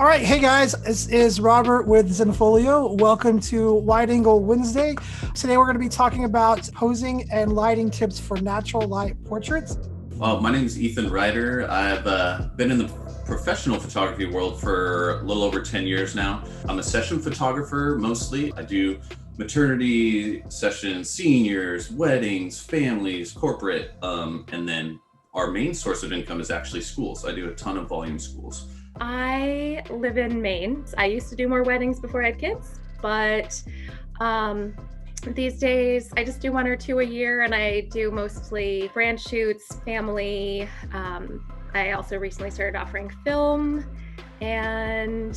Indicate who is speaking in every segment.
Speaker 1: All right, hey guys, this is Robert with Zenfolio. Welcome to Wide Angle Wednesday. Today we're going to be talking about posing and lighting tips for natural light portraits.
Speaker 2: My name is Ethan Ryder. I've been in the professional photography world for a little over 10 years now. I'm a session photographer mostly. I do maternity sessions, seniors, weddings, families, corporate, and then our main source of income is actually schools. I do a ton of volume schools.
Speaker 3: I live in Maine. I used to do more weddings before I had kids, but these days I just do one or two a year, and I do mostly brand shoots, family. I also recently started offering film, and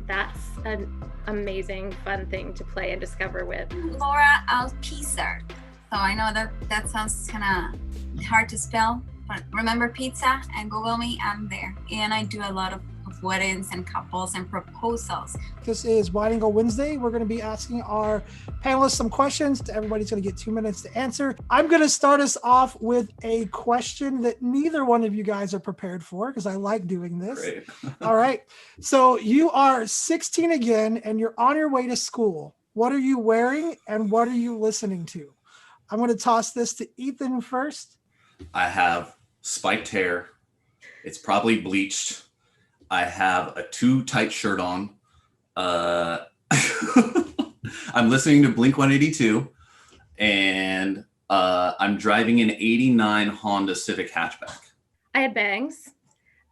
Speaker 3: that's an amazing, fun thing to play and discover with.
Speaker 4: Laura Alpizar. So I know that sounds kind of hard to spell, but remember pizza and Google me, I'm there. And I do a lot of weddings and couples and proposals.
Speaker 1: This is Wide Angle Wednesday. We're going to be asking our panelists some questions. Everybody's going to get 2 minutes to answer. I'm going to start us off with a question that neither one of you guys are prepared for because I like doing this.
Speaker 2: Great.
Speaker 1: All right. So you are 16 again and you're on your way to school. What are you wearing and what are you listening to? I'm going to toss this to Ethan first.
Speaker 2: I have spiked hair. It's probably bleached. I have a too tight shirt on. I'm listening to Blink-182, and I'm driving an 89 Honda Civic hatchback.
Speaker 3: I had bangs,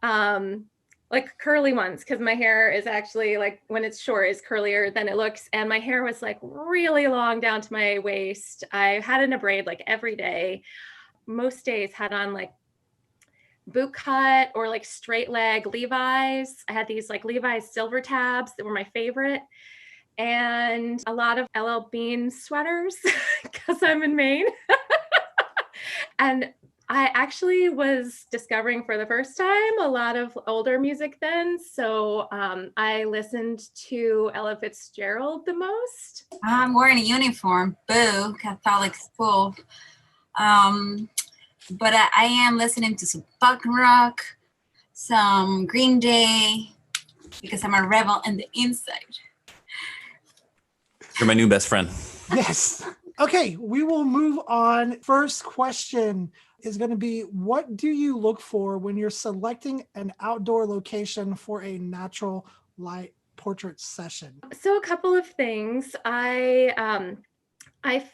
Speaker 3: like curly ones, because my hair is actually, like, when it's short is curlier than it looks, and my hair was like really long down to my waist. I had it in a braid like every day. Most days had on like boot cut or like straight leg Levi's. I had these like Levi's silver tabs that were my favorite, and a lot of LL Bean sweaters because I'm in Maine. And I actually was discovering for the first time a lot of older music then. So I listened to Ella Fitzgerald the most.
Speaker 4: I'm wearing a uniform, boo, Catholic school. But I am listening to some punk rock, some Green Day, because I'm a rebel in the inside.
Speaker 2: You're my new best friend.
Speaker 1: Yes. Okay, we will move on. First question is going to be, what do you look for when you're selecting an outdoor location for a natural light portrait session?
Speaker 3: So a couple of things. I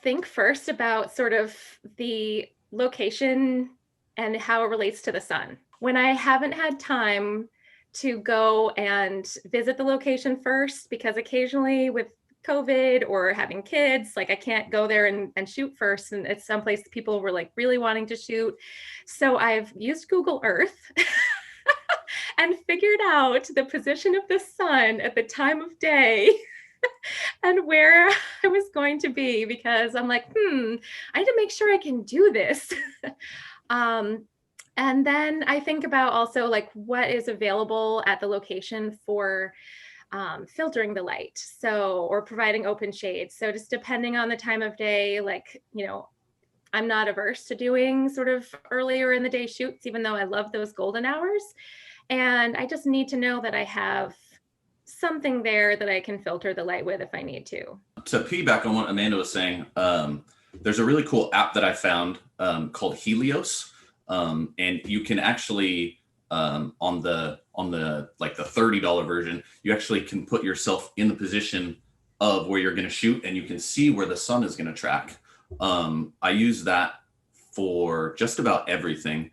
Speaker 3: think first about sort of the location and how it relates to the sun. When I haven't had time to go and visit the location first, because occasionally with COVID or having kids, like I can't go there and shoot first. And it's someplace people were like really wanting to shoot. So I've used Google Earth and figured out the position of the sun at the time of day and where I was going to be, because I'm like, I need to make sure I can do this. And then I think about also like what is available at the location for filtering the light, so, or providing open shades. So just depending on the time of day, like, you know, I'm not averse to doing sort of earlier in the day shoots, even though I love those golden hours. And I just need to know that I have something there that I can filter the light with if I need to.
Speaker 2: To piggyback on what Amanda was saying, there's a really cool app that I found called Helios, and you can actually on the like the $30 version, you actually can put yourself in the position of where you're going to shoot, and you can see where the sun is going to track. I use that for just about everything.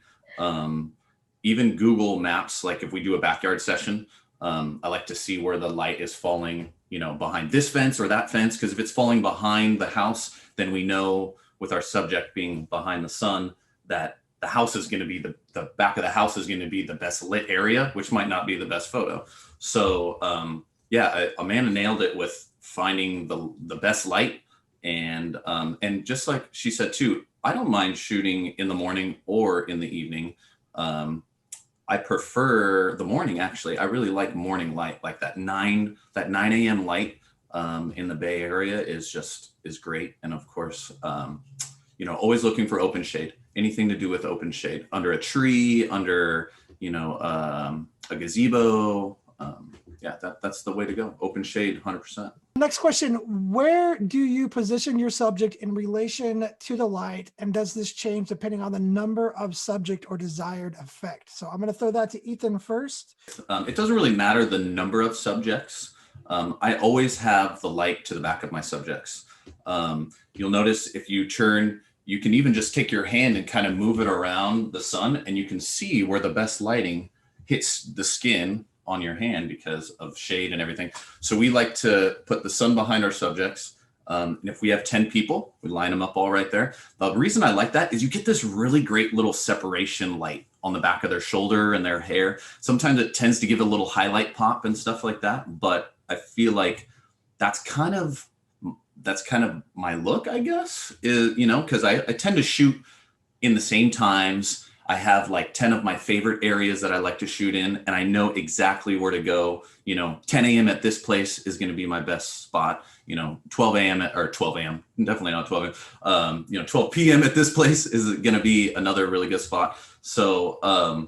Speaker 2: Even Google Maps, like if we do a backyard session, I like to see where the light is falling, you know, behind this fence or that fence, because if it's falling behind the house, then we know with our subject being behind the sun that the house is going to be the back of the house is going to be the best lit area, which might not be the best photo. So Amanda nailed it with finding the best light, and just like she said too, I don't mind shooting in the morning or in the evening. I prefer the morning, actually. I really like morning light, like that 9 a.m. light in the Bay Area is great. And of course, always looking for open shade, anything to do with open shade, under a tree, under, a gazebo, yeah, that's the way to go. Open shade, 100%.
Speaker 1: Next question, where do you position your subject in relation to the light? And does this change depending on the number of subject or desired effect? So I'm going to throw that to Ethan first.
Speaker 2: It doesn't really matter the number of subjects. I always have the light to the back of my subjects. You'll notice if you turn, you can even just take your hand and kind of move it around the sun, and you can see where the best lighting hits the skin on your hand because of shade and everything. So we like to put the sun behind our subjects. And if we have 10 people, we line them up all right there. The reason I like that is you get this really great little separation light on the back of their shoulder and their hair. Sometimes it tends to give a little highlight pop and stuff like that. But I feel like that's kind of my look, I guess, is, you know, because I tend to shoot in the same times. I have like 10 of my favorite areas that I like to shoot in, and I know exactly where to go. You know, 10 a.m. at this place is going to be my best spot. You know, 12 a.m. or 12 a.m. Definitely not 12 a.m. 12 p.m. at this place is going to be another really good spot. So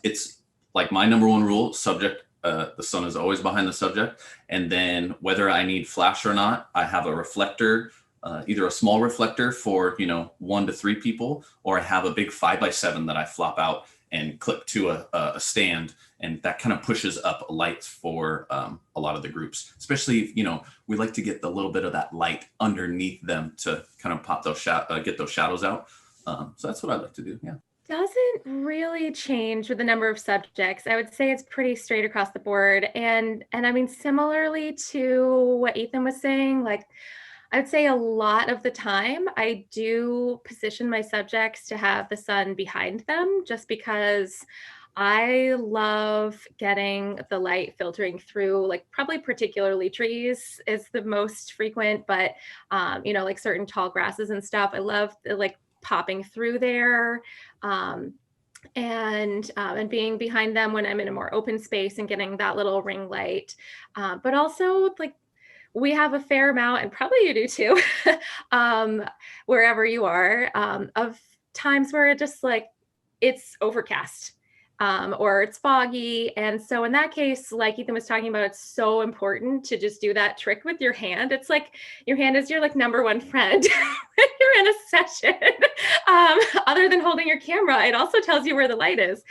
Speaker 2: it's like my number one rule, subject. The sun is always behind the subject. And then whether I need flash or not, I have a reflector, either a small reflector for, 1 to 3 people, or I have a big 5x7 that I flop out and clip to a stand. And that kind of pushes up lights for a lot of the groups, especially, we like to get the little bit of that light underneath them to kind of pop those get those shadows out. So that's what I like to do. Yeah.
Speaker 3: Doesn't really change with the number of subjects. I would say it's pretty straight across the board. And I mean, similarly to what Ethan was saying, like, I would say a lot of the time I do position my subjects to have the sun behind them, just because I love getting the light filtering through, like probably particularly trees is the most frequent, but like certain tall grasses and stuff. I love like popping through there and being behind them when I'm in a more open space and getting that little ring light. But also, like, we have a fair amount, and probably you do too, wherever you are, of times where it just like it's overcast. Or it's foggy. And so in that case, like Ethan was talking about, it's so important to just do that trick with your hand. It's like your hand is your like number one friend when you're in a session. Other than holding your camera, it also tells you where the light is.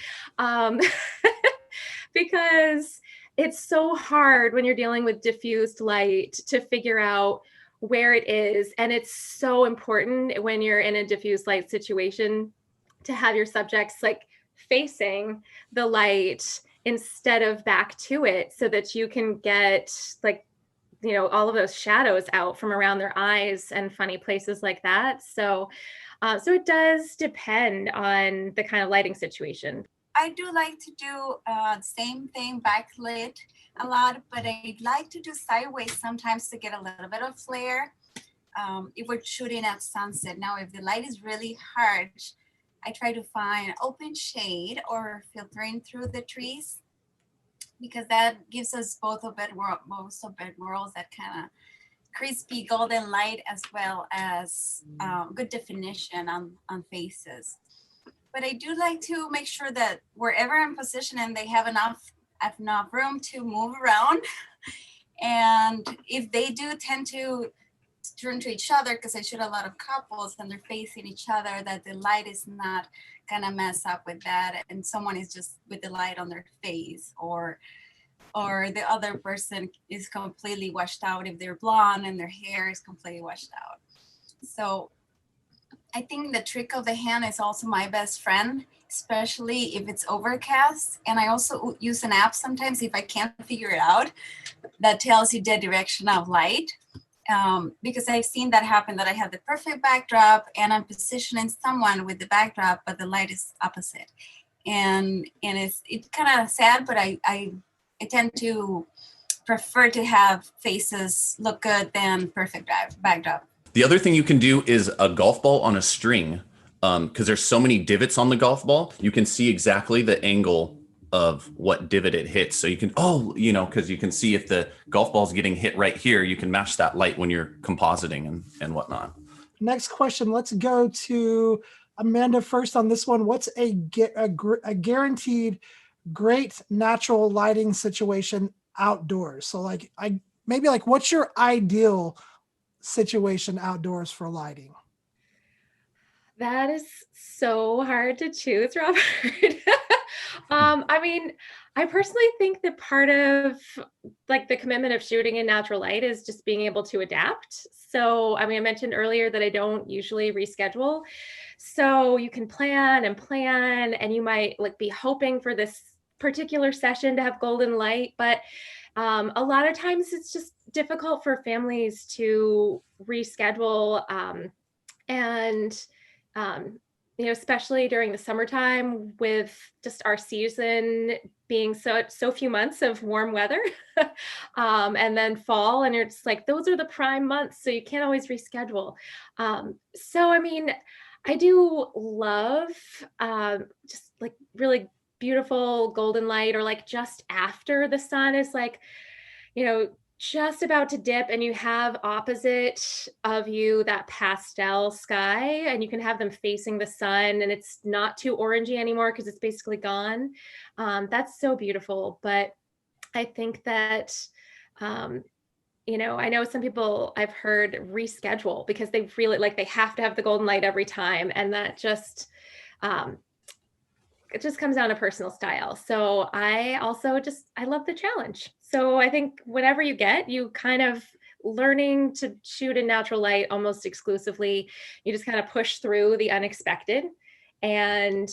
Speaker 3: Because it's so hard when you're dealing with diffused light to figure out where it is. And it's so important when you're in a diffused light situation to have your subjects like facing the light instead of back to it, so that you can get like, all of those shadows out from around their eyes and funny places like that. So it does depend on the kind of lighting situation.
Speaker 4: I do like to do same thing, backlit a lot, but I like to do sideways sometimes to get a little bit of flare. If we're shooting at sunset. Now, if the light is really harsh, I try to find open shade or filtering through the trees, because that gives us both of most of bed worlds, that kind of crispy golden light, as well as good definition on faces. But I do like to make sure that wherever I'm positioning, they have enough room to move around. And if they do tend to turn to each other, because I shoot a lot of couples and they're facing each other, that the light is not gonna mess up with that, and someone is just with the light on their face, or the other person is completely washed out if they're blonde and their hair is completely washed out. So I think the trick of the hand is also my best friend, especially if it's overcast. And I also use an app sometimes if I can't figure it out, that tells you the direction of light. Because I've seen that happen, that I have the perfect backdrop and I'm positioning someone with the backdrop, but the light is opposite. And it's kind of sad, but I tend to prefer to have faces look good than perfect backdrop.
Speaker 2: The other thing you can do is a golf ball on a string, because there's so many divots on the golf ball. You can see exactly the angle of what divot it hits. So you can, because you can see if the golf ball is getting hit right here, you can match that light when you're compositing and whatnot.
Speaker 1: Next question. Let's go to Amanda first on this one. What's a guaranteed great natural lighting situation outdoors? So like maybe like what's your ideal situation outdoors for lighting?
Speaker 3: That is so hard to choose, Robert. I mean, I personally think that part of like the commitment of shooting in natural light is just being able to adapt. So, I mean, I mentioned earlier that I don't usually reschedule. So you can plan and you might like be hoping for this particular session to have golden light, but a lot of times it's just difficult for families to reschedule. And especially during the summertime with just our season being so few months of warm weather, and then fall, and you're just like, those are the prime months, so you can't always reschedule. So I mean, I do love just like really beautiful golden light, or like just after the sun is like, just about to dip, and you have opposite of you that pastel sky, and you can have them facing the sun, and it's not too orangey anymore because it's basically gone. That's so beautiful. But I think that I know some people I've heard reschedule because they really like, they have to have the golden light every time, and that just it just comes down to personal style. So I also I love the challenge. So I think whenever you kind of learning to shoot in natural light almost exclusively, you just kind of push through the unexpected. And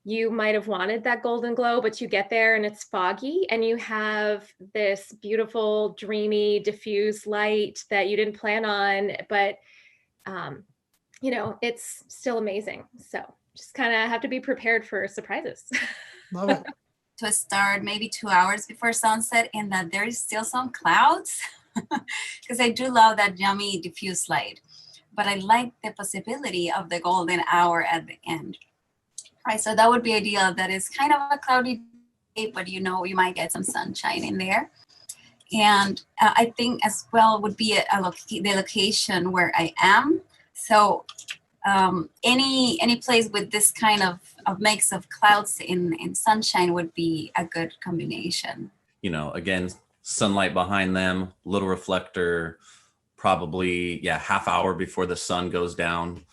Speaker 3: you might have wanted that golden glow, but you get there and it's foggy, and you have this beautiful, dreamy, diffuse light that you didn't plan on, but it's still amazing. So just kind of have to be prepared for surprises.
Speaker 1: Love it.
Speaker 4: To start maybe 2 hours before sunset, and that there is still some clouds, because I do love that yummy diffuse light, but I like the possibility of the golden hour at the end. Right, so that would be ideal. That is kind of a cloudy day, but you might get some sunshine in there. And I think as well would be the location where I am. So any place with this kind of mix of clouds in sunshine would be a good combination.
Speaker 2: Again, sunlight behind them, little reflector, probably half hour before the sun goes down.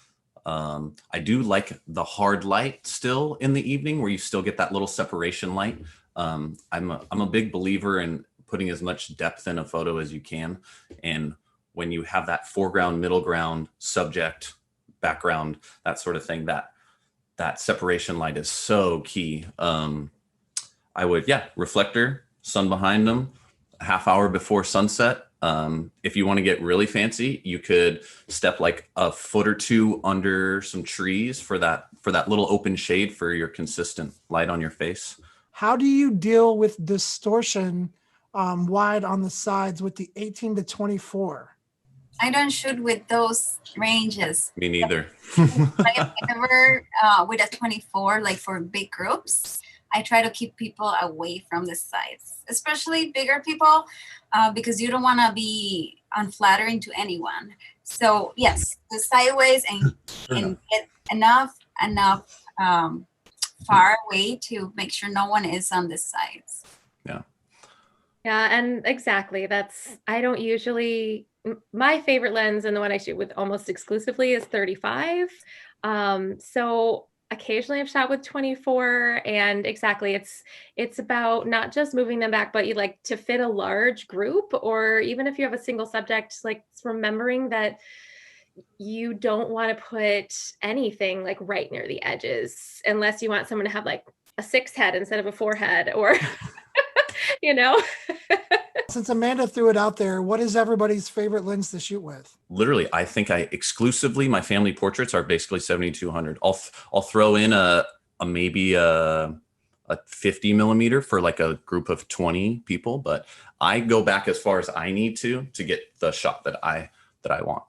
Speaker 2: I do like the hard light still in the evening, where you still get that little separation light. I'm a big believer in putting as much depth in a photo as you can, and when you have that foreground, middle ground, subject, background, that sort of thing, that separation light is so key. I would reflector, sun behind them, a half hour before sunset. If you want to get really fancy, you could step like a foot or two under some trees for that little open shade for your consistent light on your face.
Speaker 1: How do you deal with distortion wide on the sides with the 18 to 24?
Speaker 4: I don't shoot with those ranges.
Speaker 2: Me neither.
Speaker 4: I never with a 24, like for big groups. I try to keep people away from the sides, especially bigger people, because you don't want to be unflattering to anyone. So yes, the sideways and get enough far away to make sure no one is on the sides.
Speaker 3: Yeah, and exactly. I don't usually, my favorite lens and the one I shoot with almost exclusively is 35. So occasionally I've shot with 24, and exactly, it's about not just moving them back, but you like to fit a large group, or even if you have a single subject, like remembering that you don't want to put anything like right near the edges, unless you want someone to have like a 6 head instead of a 4 head, or
Speaker 1: Since Amanda threw it out there, what is everybody's favorite lens to shoot with?
Speaker 2: Literally, I think my family portraits are basically 7200. I'll throw in a maybe a 50 millimeter for like a group of 20 people, but I go back as far as I need to get the shot that I want.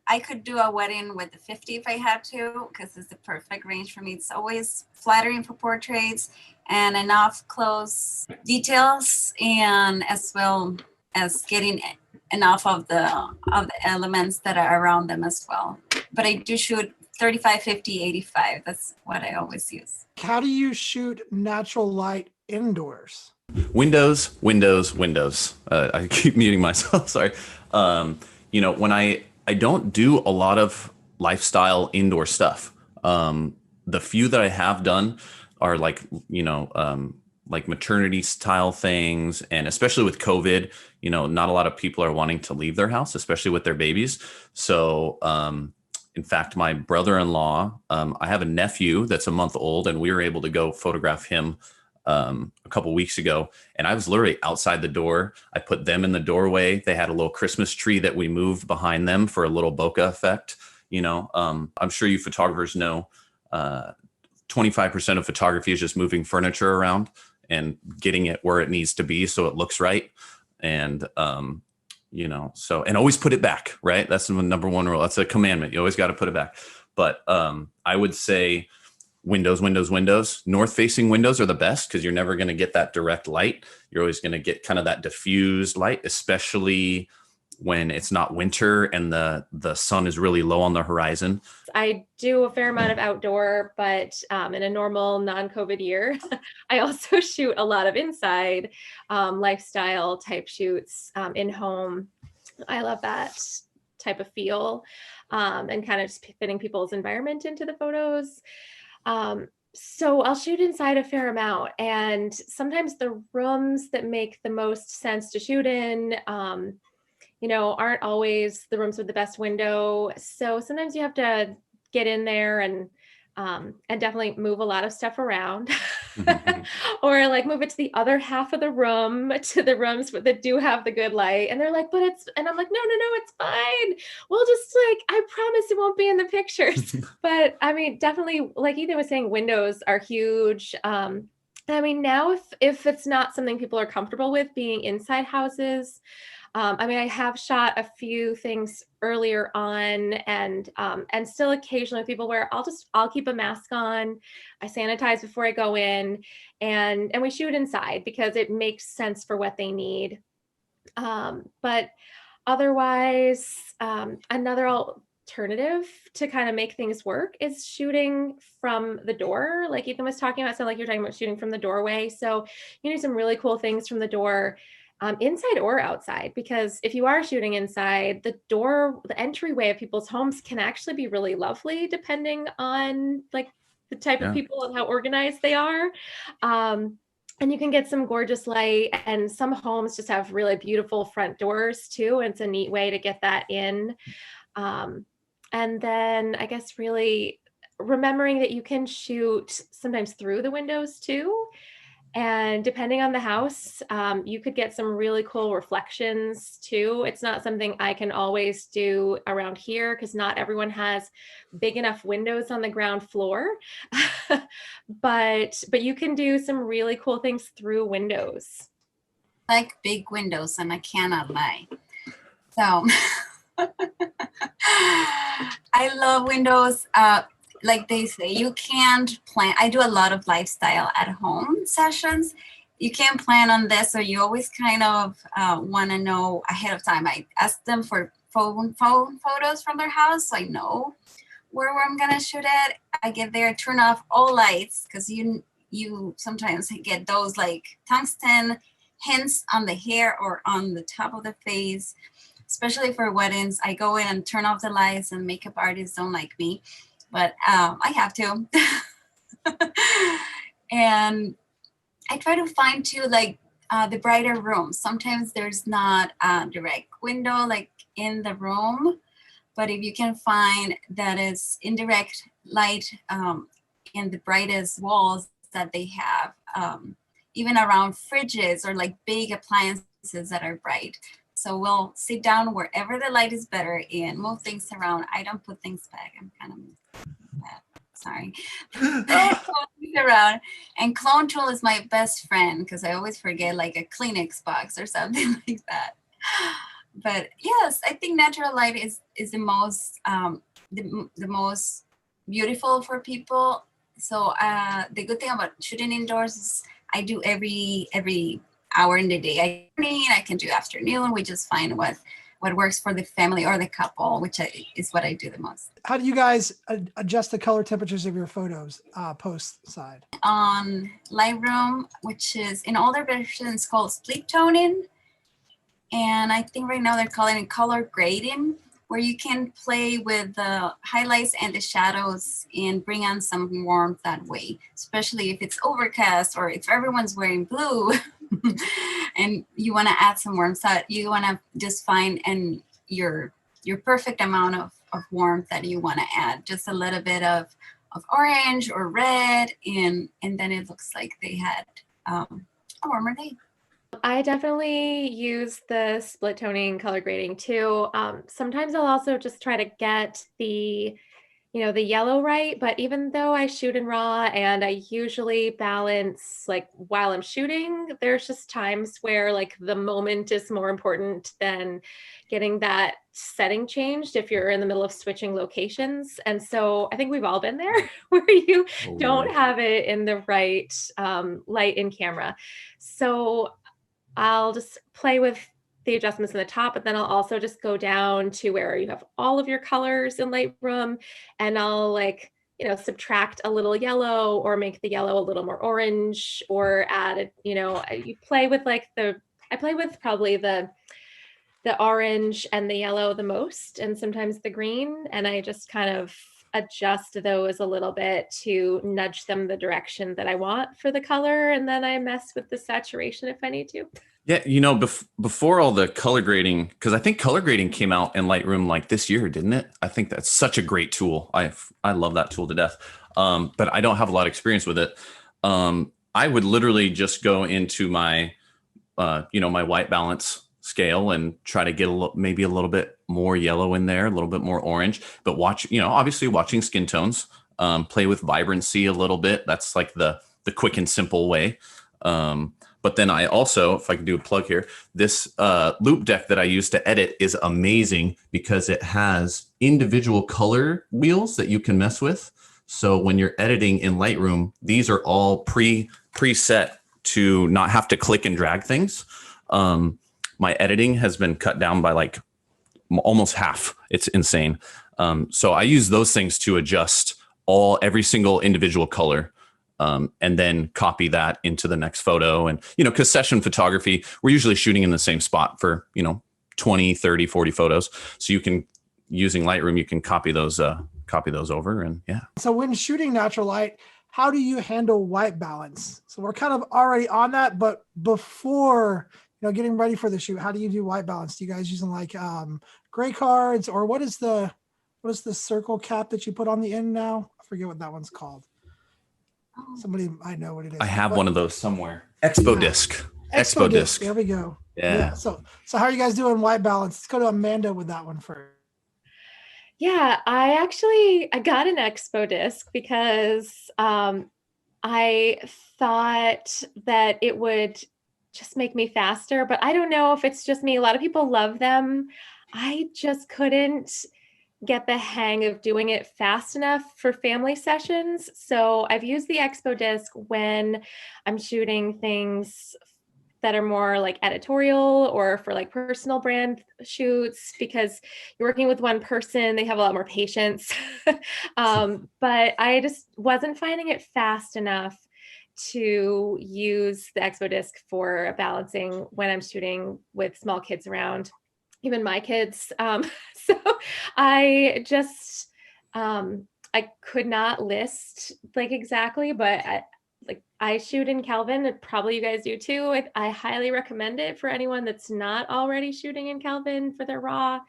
Speaker 4: I could do a wedding with the 50 if I had to, because it's the perfect range for me. It's always flattering for portraits and enough close details, and as well as getting enough of the elements that are around them as well. But I do shoot 35, 50, 85. That's what I always use.
Speaker 1: How do you shoot natural light indoors?
Speaker 2: Windows, windows, windows. I keep muting myself. Sorry. When I don't do a lot of lifestyle indoor stuff. The few that I have done are like maternity style things, and especially with COVID, not a lot of people are wanting to leave their house, especially with their babies. So, in fact, my brother-in-law, I have a nephew that's a month old, and we were able to go photograph him a couple weeks ago, and I was literally outside the door. I put them in the doorway. They had a little Christmas tree that we moved behind them for a little bokeh effect. I'm sure you photographers know 25% of photography is just moving furniture around and getting it where it needs to be so it looks right. And and always put it back, right? That's the number one rule. That's a commandment. You always got to put it back. But I would say windows, windows, windows. North facing windows are the best because you're never going to get that direct light. You're always going to get kind of that diffused light, especially when it's not winter and the sun is really low on the horizon.
Speaker 3: I do a fair amount of outdoor, but in a normal non-COVID year, I also shoot a lot of inside lifestyle type shoots in home. I love that type of feel and kind of just fitting people's environment into the photos. So I'll shoot inside a fair amount, and sometimes the rooms that make the most sense to shoot in, aren't always the rooms with the best window. So sometimes you have to get in there and definitely move a lot of stuff around or like move it to the other half of the room, to the rooms that do have the good light. And they're like, and I'm like, no, it's fine. We'll just I promise it won't be in the pictures. But I mean, definitely, like Ethan was saying, windows are huge. Now if it's not something people are comfortable with, being inside houses, I have shot a few things earlier on, and still occasionally with people where I'll keep a mask on. I sanitize before I go in, and we shoot inside because it makes sense for what they need. But otherwise, another alternative to kind of make things work is shooting from the door. Like Ethan was talking about, so like you're talking about shooting from the doorway. So you do some really cool things from the door. Inside or outside, because if you are shooting inside, the entryway of people's homes can actually be really lovely depending on like the type of people and how organized they are. And you can get some gorgeous light, and some homes just have really beautiful front doors too. And it's a neat way to get that in. And then I guess really remembering that you can shoot sometimes through the windows too. And depending on the house, you could get some really cool reflections too. It's not something I can always do around here because not everyone has big enough windows on the ground floor. but you can do some really cool things through windows.
Speaker 4: Like big windows, and I cannot lie. So I love windows. Like they say, you can't plan. I do a lot of lifestyle at home sessions. You can't plan on this, so you always kind of want to know ahead of time. I ask them for phone photos from their house, so I know where I'm gonna shoot it. I get there, turn off all lights, because you sometimes get those like tungsten hints on the hair or on the top of the face, especially for weddings. I go in and turn off the lights, and makeup artists don't like me. But I have to. And I try to find too, like the brighter rooms. Sometimes there's not a direct window like in the room, but if you can find that is indirect light in the brightest walls that they have, even around fridges or like big appliances that are bright. So we'll sit down wherever the light is better and move things around. I don't put things back. I'm kind of sorry. Around. And clone tool is my best friend because I always forget like a Kleenex box or something like that. But yes, I think natural light is the most the most beautiful for people. So the good thing about shooting indoors is I do every hour in the day. I can do afternoon. We just find what what works for the family or the couple, which is what I do the most.
Speaker 1: How do you guys adjust the color temperatures of your photos post side?
Speaker 4: On Lightroom, which is in older versions called split toning. And I think right now they're calling it color grading, where you can play with the highlights and the shadows and bring on some warmth that way, especially if it's overcast or if everyone's wearing blue and you want to add some warmth. So you want to just find your perfect amount of warmth that you want to add, just a little bit of orange or red, and then it looks like they had a warmer day.
Speaker 3: I definitely use the split toning color grading too. Sometimes I'll also just try to get the yellow right. But even though I shoot in RAW and I usually balance like while I'm shooting, there's just times where like the moment is more important than getting that setting changed if you're in the middle of switching locations. And so I think we've all been there where you don't have it in the right light in camera. So I'll just play with the adjustments in the top, but then I'll also just go down to where you have all of your colors in Lightroom, and I'll subtract a little yellow or make the yellow a little more orange, or add you play with I play with probably the orange and the yellow the most, and sometimes the green, and I just kind of adjust those a little bit to nudge them the direction that I want for the color. And then I mess with the saturation if I need to.
Speaker 2: Yeah, before all the color grading, because I think color grading came out in Lightroom like this year, didn't it? I think that's such a great tool. I love that tool to death. But I don't have a lot of experience with it. I would literally just go into my, my white balance scale and try to get maybe a little bit more yellow in there, a little bit more orange, but obviously watching skin tones, play with vibrancy a little bit. That's like the quick and simple way. But then I also, if I can do a plug here, this loop deck that I use to edit is amazing because it has individual color wheels that you can mess with. So when you're editing in Lightroom, these are all preset to not have to click and drag things. My editing has been cut down by like almost half. It's insane. So I use those things to adjust every single individual color. And then copy that into the next photo. And, because session photography, we're usually shooting in the same spot for, 20, 30, 40 photos. So using Lightroom, you can copy those over, and yeah.
Speaker 1: So when shooting natural light, how do you handle white balance? So we're kind of already on that, but before, getting ready for the shoot, how do you do white balance? Do you guys using like gray cards, or what is the circle cap that you put on the end now? I forget what that one's called. Somebody might know what it is.
Speaker 2: I have one of those somewhere. Expo disc. Expo disc.
Speaker 1: There we go.
Speaker 2: Yeah.
Speaker 1: So how are you guys doing white balance? Let's go to Amanda with that one first.
Speaker 3: Yeah, I got an Expo disc because I thought that it would just make me faster, but I don't know if it's just me. A lot of people love them. I just couldn't get the hang of doing it fast enough for family sessions. So I've used the Expo disc when I'm shooting things that are more like editorial or for like personal brand shoots, because you're working with one person, they have a lot more patience. But I just wasn't finding it fast enough to use the Expo disc for balancing when I'm shooting with small kids around, even my kids. So I just, I could not list like exactly, but I shoot in Kelvin, and probably you guys do too. I highly recommend it for anyone that's not already shooting in Kelvin for their RAW,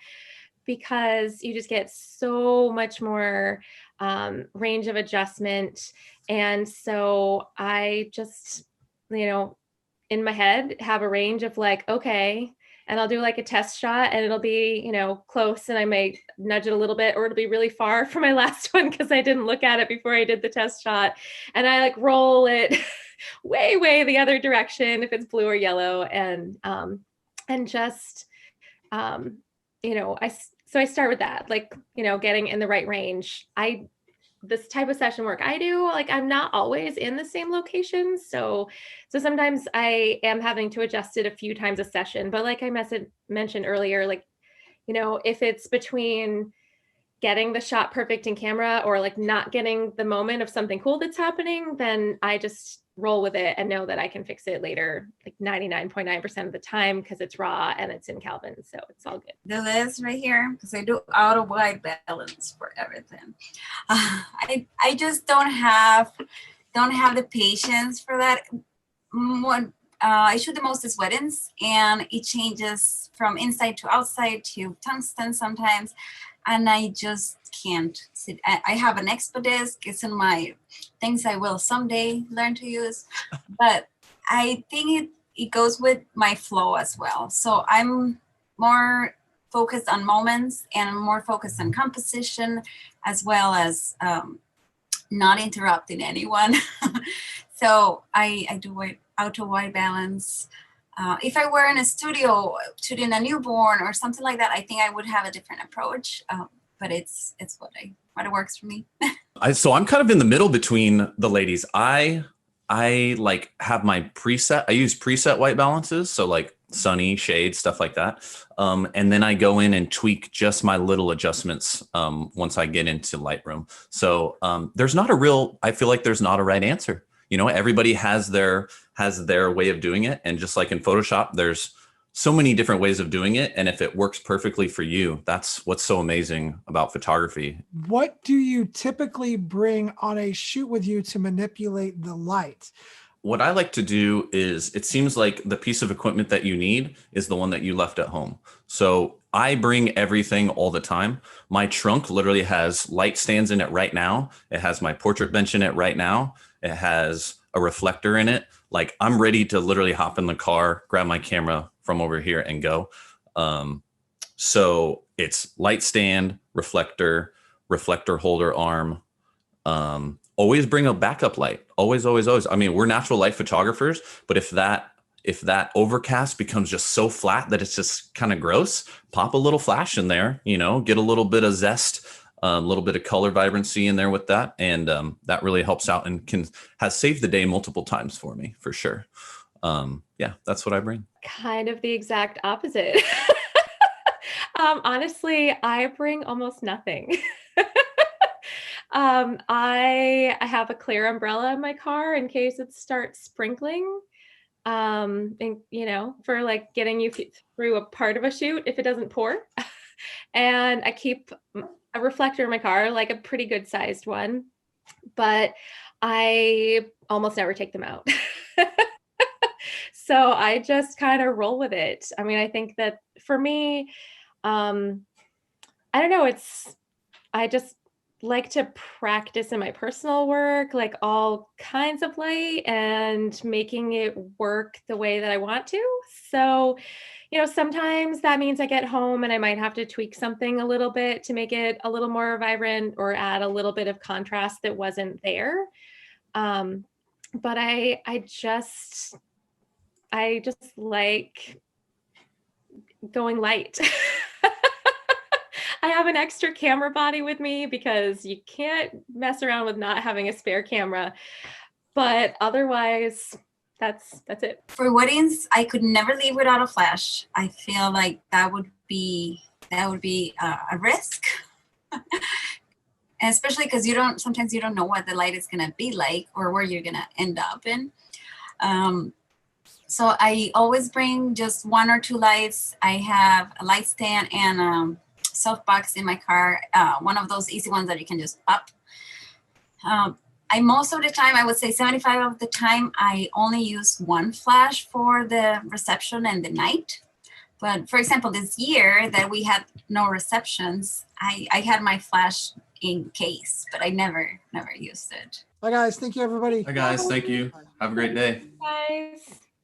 Speaker 3: because you just get so much more range of adjustment. And so I just, in my head have a range of like, okay, and I'll do like a test shot and it'll be, close, and I may nudge it a little bit, or it'll be really far from my last one because I didn't look at it before I did the test shot. And I like roll it way, way the other direction if it's blue or yellow. And just, so I start with that, like, getting in the right range. This type of session work I do, like, I'm not always in the same location. So sometimes I am having to adjust it a few times a session, but like I mentioned earlier, like You know, if it's between getting the shot perfect in camera or like not getting the moment of something cool that's happening, then I just roll with it and know that I can fix it later, like 99.9% of the time, because it's raw and it's in Kelvin, so it's all good.
Speaker 4: The list right here, because I do auto white balance for everything. I just don't have the patience for that. What I shoot the most is weddings, and it changes from inside to outside to tungsten sometimes, and I just can't sit. I have an expo disc. It's in my things I will someday learn to use, but I think it goes with my flow as well. So I'm more focused on moments and more focused on composition, as well as not interrupting anyone. So I do auto white balance. If I were in a studio shooting a newborn or something like that, I think I would have a different approach. But it's what works for me.
Speaker 2: So I'm kind of in the middle between the ladies. I like have my preset. I use preset white balances, so like sunny, shade, stuff like that. And then I go in and tweak just my little adjustments once I get into Lightroom. So there's not a real. I feel like there's not a right answer. You know, everybody has their way of doing it, and just like in Photoshop, there's so many different ways of doing it. And if it works perfectly for you, that's what's so amazing about photography.
Speaker 1: What do you typically bring on a shoot with you to manipulate the light?
Speaker 2: What I like to do is, it seems like the piece of equipment that you need is the one that you left at home. So I bring everything all the time. My trunk literally has light stands in it right now. It has my portrait bench in it right now. It has a reflector in it. Like, I'm ready to literally hop in the car, grab my camera from over here and go. So it's light stand, reflector holder arm. Always bring a backup light. Always. I mean, we're natural light photographers, but if that overcast becomes just so flat that it's just kind of gross, pop a little flash in there, you know, get a little bit of zest, a little bit of color vibrancy in there with that. And that really helps out and has saved the day multiple times for me, for sure. Yeah, that's what I bring.
Speaker 3: Kind of the exact opposite. Honestly, I bring almost nothing. I have a clear umbrella in my car in case it starts sprinkling. And, you know, for like getting you through a part of a shoot if it doesn't pour. And I keep a reflector in my car, like a pretty good sized one, but I almost never take them out. So I just kind of roll with it. I mean, I think that for me, I don't know, I just like to practice in my personal work, like all kinds of light and making it work the way that I want to. So, you know, sometimes that means I get home and I might have to tweak something a little bit to make it a little more vibrant or add a little bit of contrast that wasn't there. But I just like going light. I have an extra camera body with me because you can't mess around with not having a spare camera. But otherwise, that's it.
Speaker 4: For weddings, I could never leave without a flash. I feel like that would be a risk. And especially because sometimes you don't know what the light is gonna be like or where you're gonna end up in. So I always bring just one or two lights. I have a light stand and softbox in my car, one of those easy ones that you can just pop. Most of the time, I would say 75% of the time, I only use one flash for the reception and the night. But for example, this year that we had no receptions, I had my flash in case, but I never used it.
Speaker 1: Bye guys, thank you everybody.
Speaker 2: Hi guys, thank you. Have a great day.
Speaker 3: Guys.